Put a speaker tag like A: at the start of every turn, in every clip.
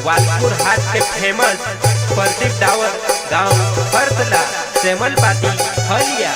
A: वालपुर हाट के फेमस प्रदीप डावर गांव फरतला सेमल पाती हलिया।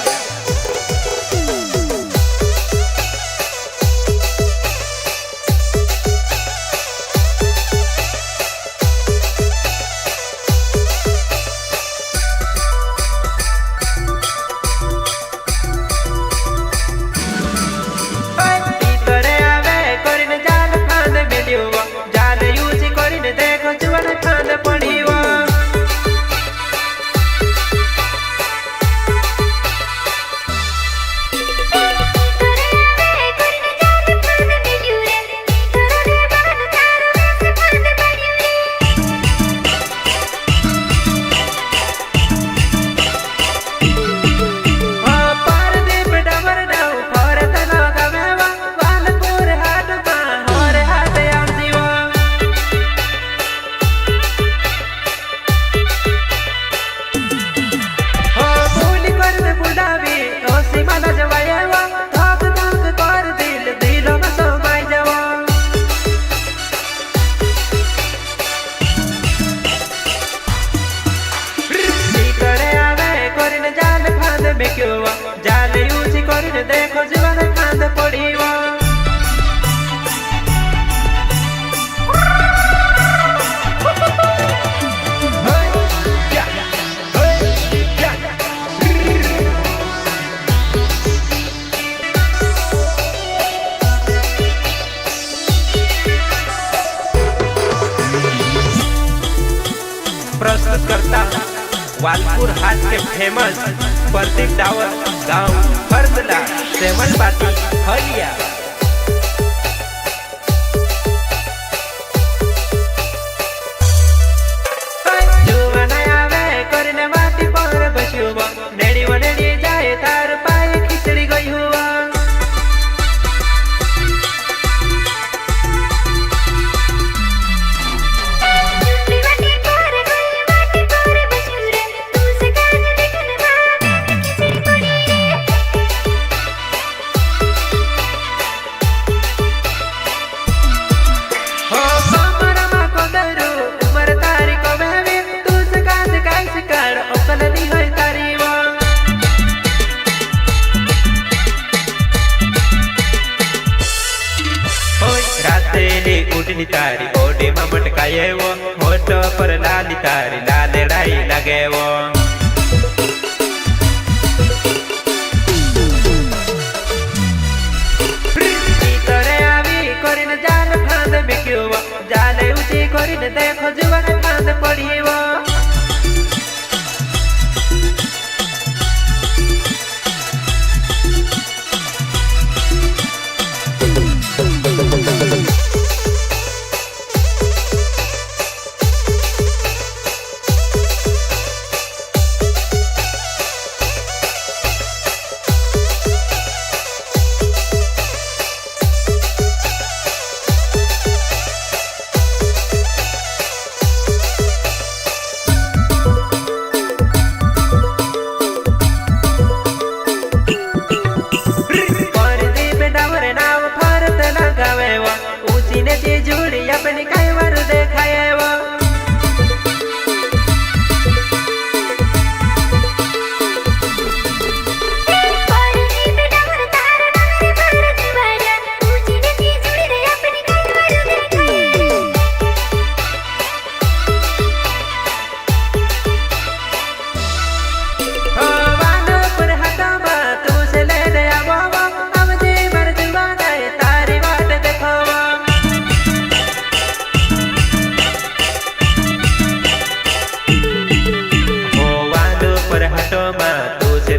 A: देखो जीवन खांद पड़ीवा प्रस्तुत करता वालपुर हाट के फेमस प्रदीप डावर गांव फरतला सेमल पाती हलिया। उठनी तारी ओडे में मटकाये वो होठ पर लाली तारी लाल लड़ाई लगे वो तोरे आवी करिन जाल फांद में क्यों जाले ऊंची करिन देखो जीवन फांद पड़ी वो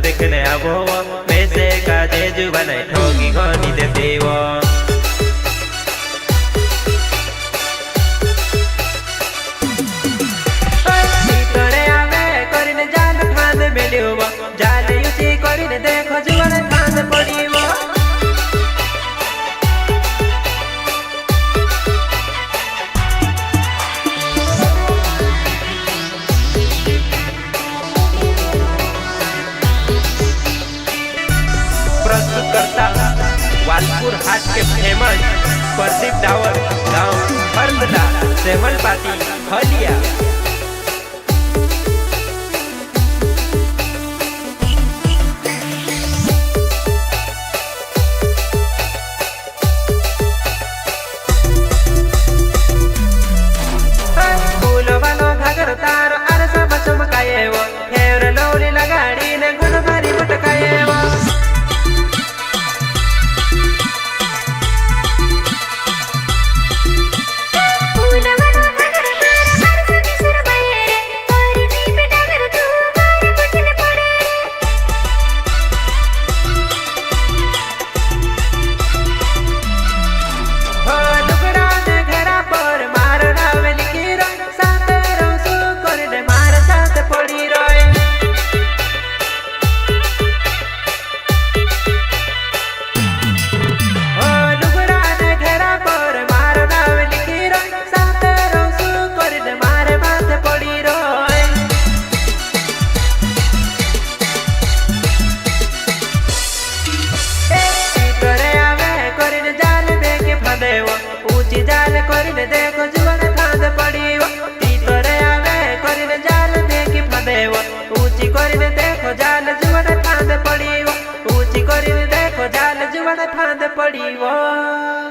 A: देखने आवो पैसे का जेजू बने ठोगी घोनी दे देवो तोरे आवे करिन जाल फांद मिलियो जाल यूसी करिन देखो जीवन फांद पड़ीवो प्रस्तुत करता वालपुर हाट के फेमस प्रदीप डावर गांव फरतला सेमल पाती हलिया। फूलवानो घागर तारो आरसा चमकाएवो, हेर लौली लगाडीने घनभरी मटकाएवो। ऊंची जाल करिने देखो जुवन फांद पड़ीवो, तीतरे आवे करिने जाल देखी फांदेवो। ऊंची करिने देखो जाल जुवन फांद पड़ीवो, ऊंची करिने देखो जाल जुवन फांद पड़ीवो।